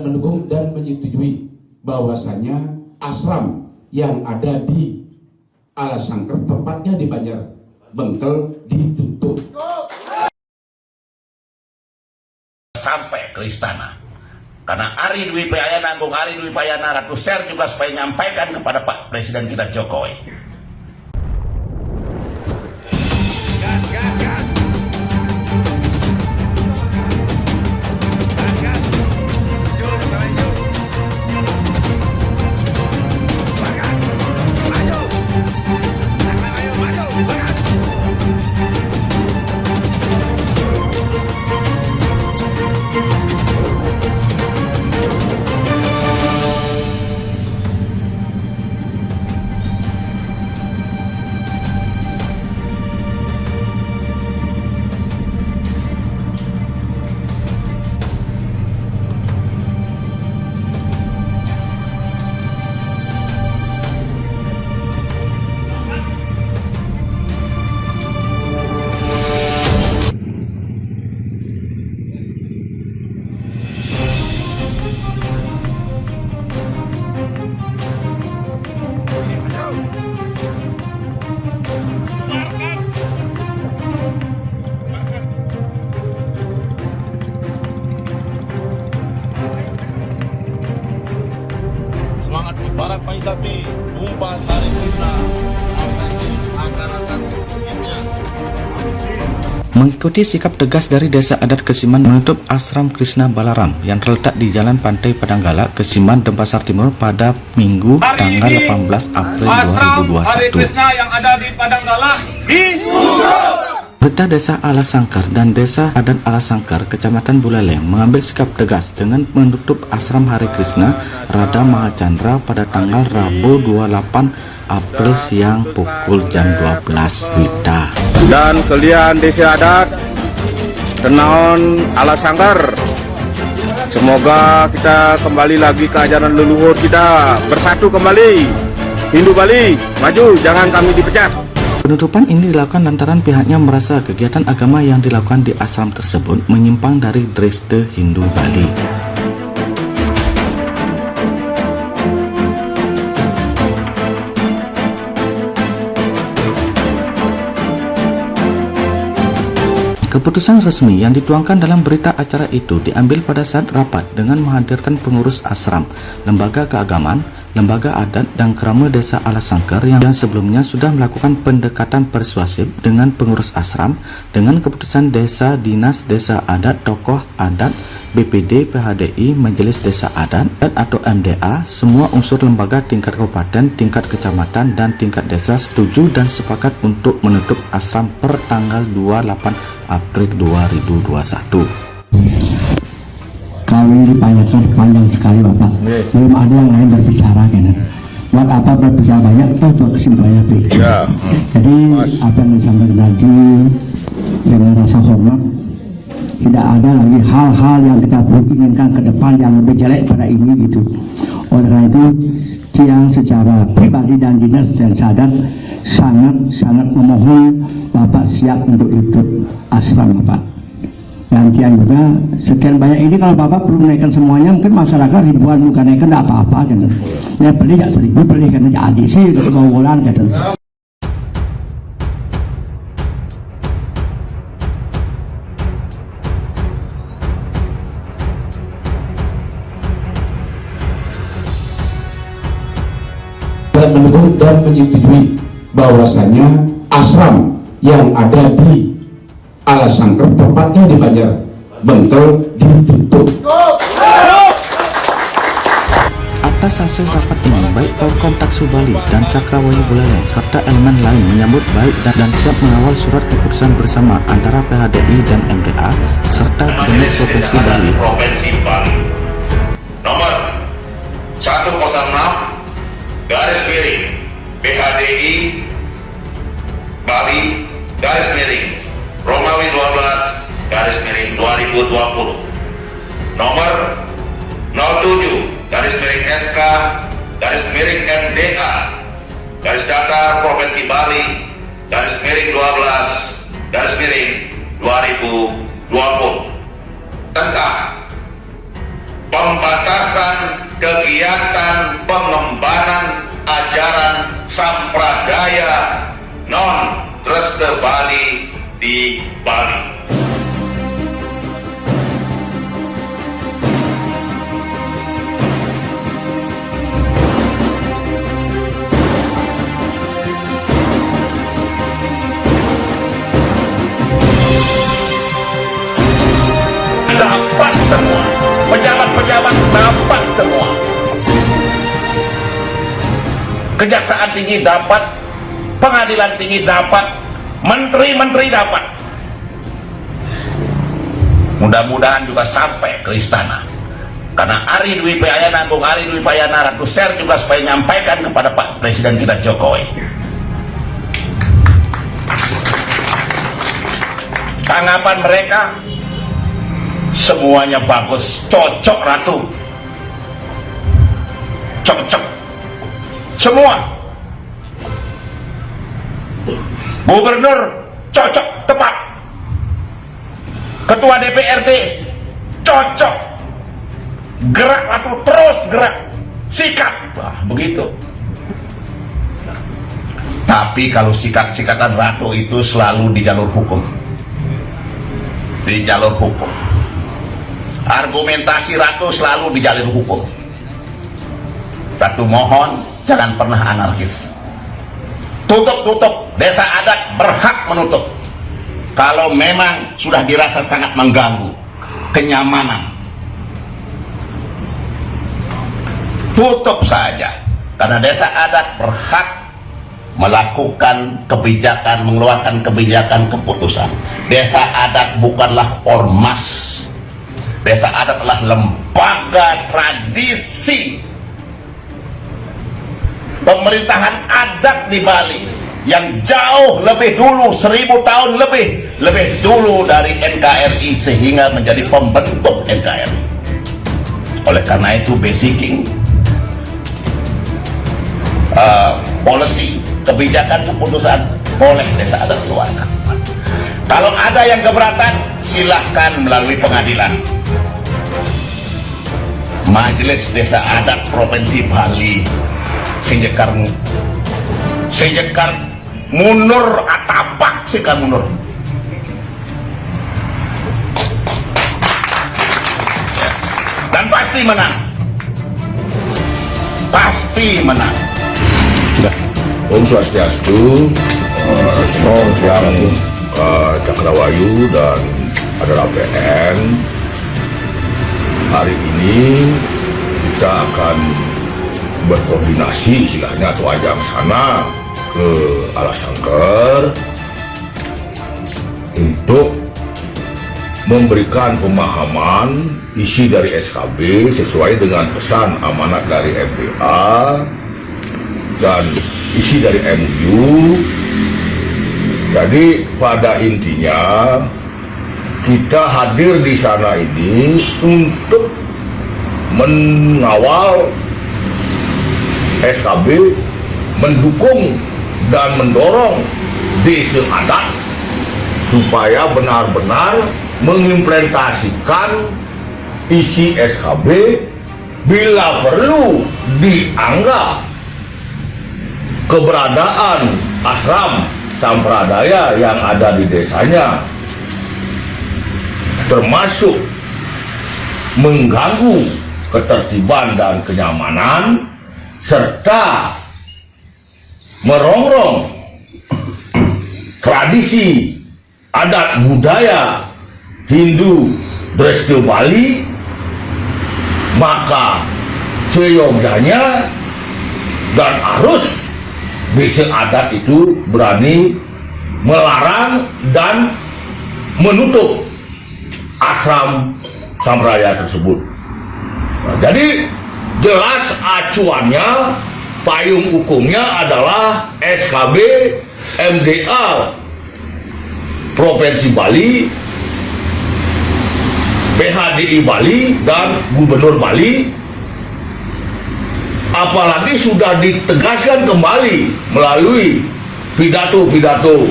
mendukung dan menyetujui bahwasannya asram yang ada di Alasangker, tepatnya di Banjar Bengkel, ditutup sampai ke istana. Karena Ari Dwi Payana, Agung Ari Dwi Payana, Ratu Ser juga supaya nyampaikan kepada Pak Presiden kita Jokowi. Semangat ibarat Faisati, tumpah sari kita, akan terwujudnya. Mengikuti sikap tegas dari Desa Adat Kesiman menutup Asram Krishna Balaram yang terletak di Jalan Pantai Padanggala, Kesiman, Denpasar Timur pada Minggu tanggal 18 April 2021. Hari Krishna yang ada di Padanggala Pemerintah Desa Alasangker dan Desa Adat Alasangker, Kecamatan Buleleng mengambil sikap tegas dengan menutup Asram Hare Krishna Radha Mahachandra pada tanggal Rabu 28 April siang pukul jam 12 WITA. Dan kalian Desa Adat Tenaon Alasangker, semoga kita kembali lagi ke ajaran leluhur kita, bersatu kembali. Hindu Bali maju, jangan kami dipecat. Penutupan ini dilakukan lantaran pihaknya merasa kegiatan agama yang dilakukan di asram tersebut menyimpang dari Dresde Hindu Bali. Keputusan resmi yang dituangkan dalam berita acara itu diambil pada saat rapat dengan menghadirkan pengurus asram, lembaga keagamaan, lembaga adat dan kerama Desa Alasangker yang sebelumnya sudah melakukan pendekatan persuasif dengan pengurus asram dengan keputusan desa, dinas desa adat, tokoh adat, BPD, PHDI, Majelis Desa Adat atau MDA, semua unsur lembaga tingkat kabupaten, tingkat kecamatan dan tingkat desa setuju dan sepakat untuk menutup asram per tanggal 28 April 2021. Kami dipanjangkan panjang sekali Bapak, belum ada yang lain berbicara kan. Buat apa berbicara banyak, itu kesimpulannya beda. Jadi apa yang disampaikan tadi dengan rasa hormat, tidak ada lagi hal-hal yang kita inginkan ke depan yang lebih jelek pada ini gitu. Oleh karena itu, yang secara pribadi dan dinas dan sadar sangat memohon Bapak siap untuk itu asram Bapak. Dan Tian juga sekian banyak ini, kalau Bapak perlu naikkan semuanya, mungkin masyarakat ribuan bukan naikkan tidak apa-apa gitu. Ya beli ya 1000, beli kan jadi sih untuk ngawulan gitu. Dan mendukung dan menyetujui bahwasannya asram yang ada di Alasangker, tepatnya di Banjar Bengkel, ditutup. Atas hasil rapat ini, baik Polkom Taksu Bali dan Cakrawala Buleleng serta elemen lain menyambut baik dan siap mengawal surat keputusan bersama antara PHDI dan MDA serta Gubernur Provinsi Bali. Nomor 106 garis miring PHDI Bali garis miring Romawi 12 garis miring 2020. Nomor 07 garis miring SK garis miring MDA garis datar Provinsi Bali garis miring 12 garis miring 2020 tentang pembatasan kegiatan pengembangan ajaran sampradaya non Reste Bali di Bali. Dapat semua, pejabat-pejabat dapat semua, kejaksaan tinggi dapat, pengadilan tinggi dapat, menteri-menteri dapat. Mudah-mudahan juga sampai ke istana, karena Ari Dwi Payana, Agung Ari Dwi Payana Ratu Ser juga supaya nyampaikan kepada Pak Presiden kita Jokowi. Tanggapan mereka semuanya bagus, cocok Ratu, cocok semua. Gubernur cocok, tepat. Ketua DPRD cocok, gerak Ratu, terus gerak, sikat. Wah, begitu. Tapi kalau sikat-sikatan Ratu itu selalu di jalur hukum, di jalur hukum. Argumentasi Ratu selalu di jalur hukum. Ratu mohon jangan pernah anarkis. Tutup, desa adat berhak menutup kalau memang sudah dirasa sangat mengganggu kenyamanan. Tutup saja, karena desa adat berhak melakukan kebijakan, mengeluarkan kebijakan, keputusan. Desa adat bukanlah ormas. Desa adat adalah lembaga tradisi pemerintahan adat di Bali yang jauh lebih dulu, 1000 tahun lebih dulu dari NKRI, sehingga menjadi pembentuk NKRI. Oleh karena itu basicing policy, kebijakan, keputusan boleh desa adat keluarkan. Kalau ada yang keberatan, silahkan melalui pengadilan. Majelis Desa Adat Provinsi Bali sejekar mundur atapak sikar mundur. Ya. Dan pasti menang. Pasti menang. Om Swastiastu, Om yang Cakrawayu dan adalah PN. Hari ini kita akan berkoordinasi istilahnya atau ajak sana ke Alasangker untuk memberikan pemahaman isi dari SKB sesuai dengan pesan amanat dari MPA dan isi dari MU. Jadi pada intinya kita hadir di sana ini untuk mengawal SKB, mendukung dan mendorong desa adat supaya benar-benar mengimplementasikan isi SKB, bila perlu dianggap keberadaan ashram sampradaya yang ada di desanya termasuk mengganggu ketertiban dan kenyamanan serta merongrong tradisi adat budaya Hindu Reste Bali, maka seyogyanya dan harus desa adat itu berani melarang dan menutup ashram sampradaya tersebut. Nah, jadi jelas acuannya, payung hukumnya adalah SKB MDA Provinsi Bali, PHDI Bali, dan Gubernur Bali. Apalagi sudah ditegaskan kembali melalui pidato-pidato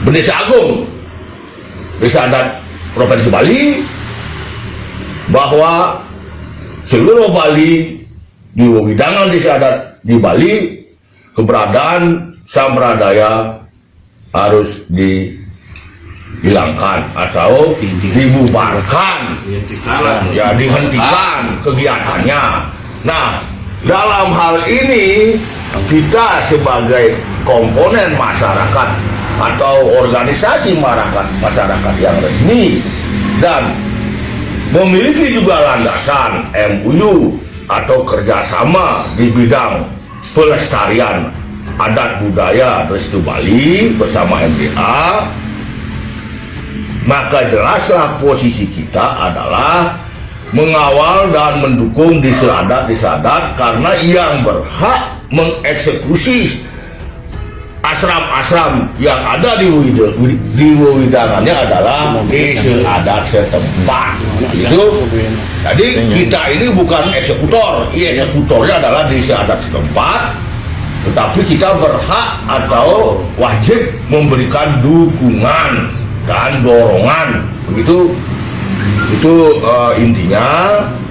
Bendesa Agung Desa Adat Provinsi Bali bahwa seluruh Bali, di wewidangan desa adat di Bali, keberadaan sampradaya harus dihilangkan atau dibubarkan, ya dihentikan kegiatannya. Nah, dalam hal ini kita sebagai komponen masyarakat atau organisasi masyarakat yang resmi dan memiliki juga landasan MOU atau kerjasama di bidang pelestarian adat budaya Restu Bali bersama MDA, maka jelaslah posisi kita adalah mengawal dan mendukung desa adat karena yang berhak mengeksekusi asram-asram yang ada di wewidangannya adalah desa adat setempat. Itu. Jadi kita ini bukan eksekutor, eksekutornya adalah desa adat setempat, tetapi kita berhak atau wajib memberikan dukungan dan dorongan. Begitu. Itu intinya.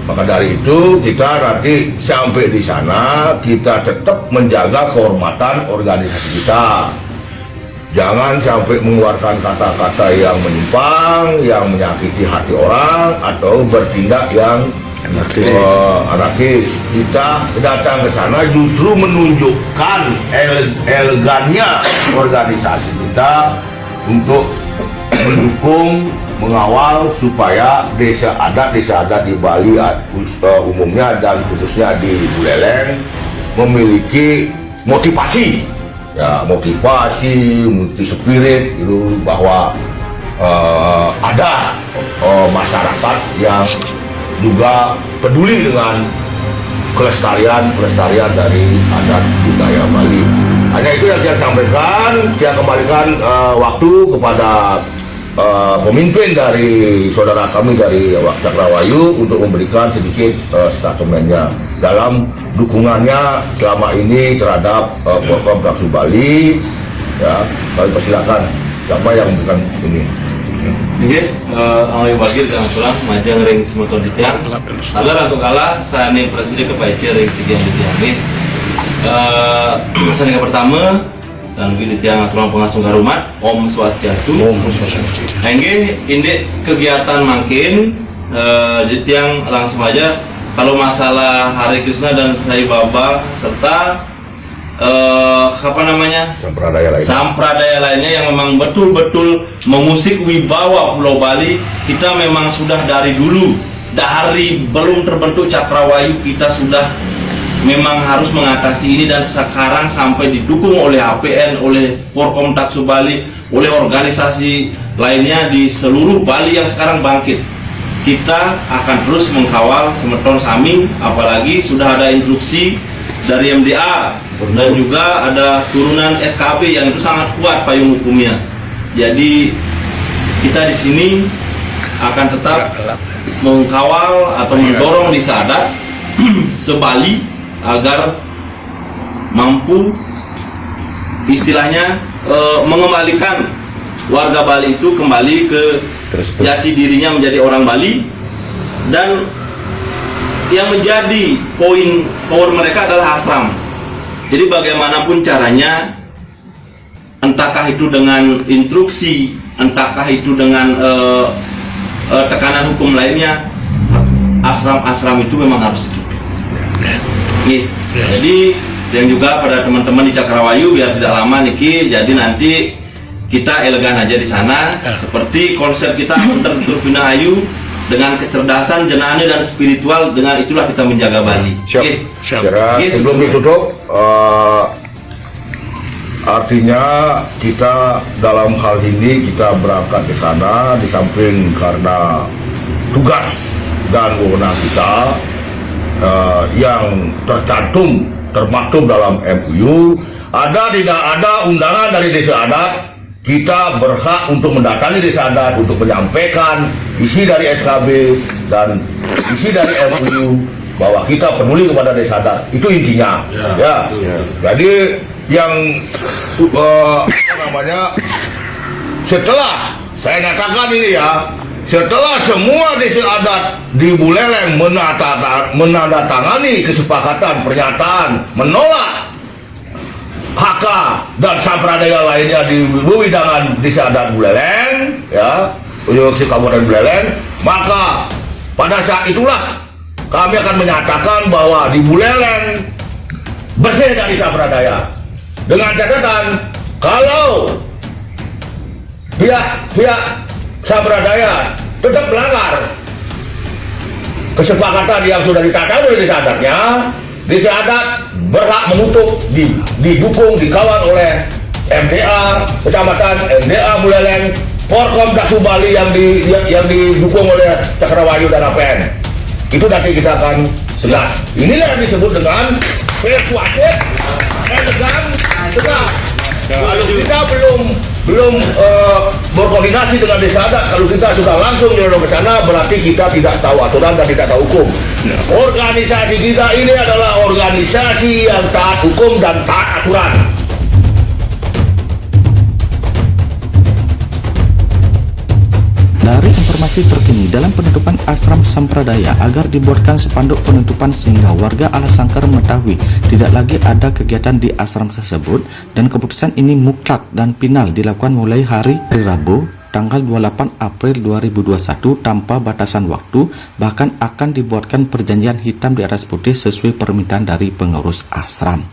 Maka dari itu kita nanti sampai di sana kita tetap menjaga kehormatan organisasi kita. Jangan sampai mengeluarkan kata-kata yang menyimpang, yang menyakiti hati orang atau bertindak yang anarkis. Kita datang ke sana justru menunjukkan elegannya organisasi kita untuk mendukung, mengawal supaya desa adat di Bali umumnya dan khususnya di Buleleng memiliki motivasi, ya motivasi, multi spirit itu bahwa ada masyarakat yang juga peduli dengan kelestarian dari adat budaya Bali. Hanya itu yang saya sampaikan. Saya kembalikan waktu kepada pemimpin dari saudara kami dari Cakrawayu untuk memberikan sedikit statementnya dalam dukungannya selama ini terhadap program Restu Bali. Ya, kami persilakan siapa yang memberikan ini. Iya, awal bagir dan pulang majang ring semua ditiang. Lalu ratu kala saya nih presiden kepacer ring sekian ditiangin. Saya yang pertama dan pilih tiang aturan pengasuh garumat Om Swastiastu. Hingga ini kegiatan makin jadi tiang langsung aja kalau masalah Hari Krishna dan Sai Baba serta sampradaya lainnya yang memang betul-betul mengusik wibawa Pulau Bali. Kita memang sudah dari dulu, dari belum terbentuk Cakrawayu kita sudah memang harus mengatasi ini, dan sekarang sampai didukung oleh APN, oleh Forkomtak Subali, oleh organisasi lainnya di seluruh Bali yang sekarang bangkit. Kita akan terus mengkawal semeton sami, apalagi sudah ada instruksi dari MDA dan juga ada turunan SKB yang itu sangat kuat payung hukumnya. Jadi kita di sini akan tetap mengkawal atau mendorong desa adat se-Bali agar mampu istilahnya mengembalikan warga Bali itu kembali ke jati dirinya menjadi orang Bali, dan yang menjadi power mereka adalah asram. Jadi bagaimanapun caranya, entahkah itu dengan instruksi, entahkah itu dengan tekanan hukum lainnya, asram-asram itu memang harus ditutup. Jadi yang juga pada teman-teman di Cakrawayu biar tidak lama niki, jadi nanti kita elegan aja di sana, seperti konsep kita Turbina Ayu dengan kecerdasan, jenani dan spiritual, dengan itulah kita menjaga Bali. Sebelum ditutup, artinya kita dalam hal ini kita berangkat ke sana di samping karena tugas dan wewenang kita yang termaktub dalam MOU. Ada tidak ada undangan dari desa adat, kita berhak untuk mendatangi desa adat untuk menyampaikan isi dari SKB dan isi dari MOU bahwa kita peduli kepada desa adat. Itu intinya. Ya. Jadi yang setelah saya nyatakan ini ya, setelah semua desa adat di Buleleng menandatangani kesepakatan pernyataan menolak HK dan sampradaya lainnya di wewidangan desa adat Buleleng, ya, Universitas Kabupaten Buleleng, maka pada saat itulah kami akan menyatakan bahwa di Buleleng bersih dari sampradaya, dengan catatan kalau pihak sampradaya tetap melanggar kesepakatan yang sudah ditatap oleh desa adatnya, desa adat berhak menutup, didukung, dikawal oleh MDA Kecamatan, MDA Buleleng, Porkom Dasu Bali yang didukung oleh Cakrawayu dan APN. Itu nanti kita akan jelas. Inilah yang disebut dengan persuasif, elegan, tegak. Kalau kita belum berkoordinasi dengan desa adat, kalau kita sudah langsung nyelonong ke sana, berarti kita tidak tahu aturan dan tidak tahu hukum. Organisasi kita ini adalah organisasi yang taat hukum dan taat aturan. Dari informasi terkini dalam penutupan asram sampradaya agar dibuatkan spanduk penutupan sehingga warga Alasangkar mengetahui tidak lagi ada kegiatan di asram tersebut, dan keputusan ini mutlak dan final dilakukan mulai hari Rabu tanggal 28 April 2021 tanpa batasan waktu, bahkan akan dibuatkan perjanjian hitam di atas putih sesuai permintaan dari pengurus asram.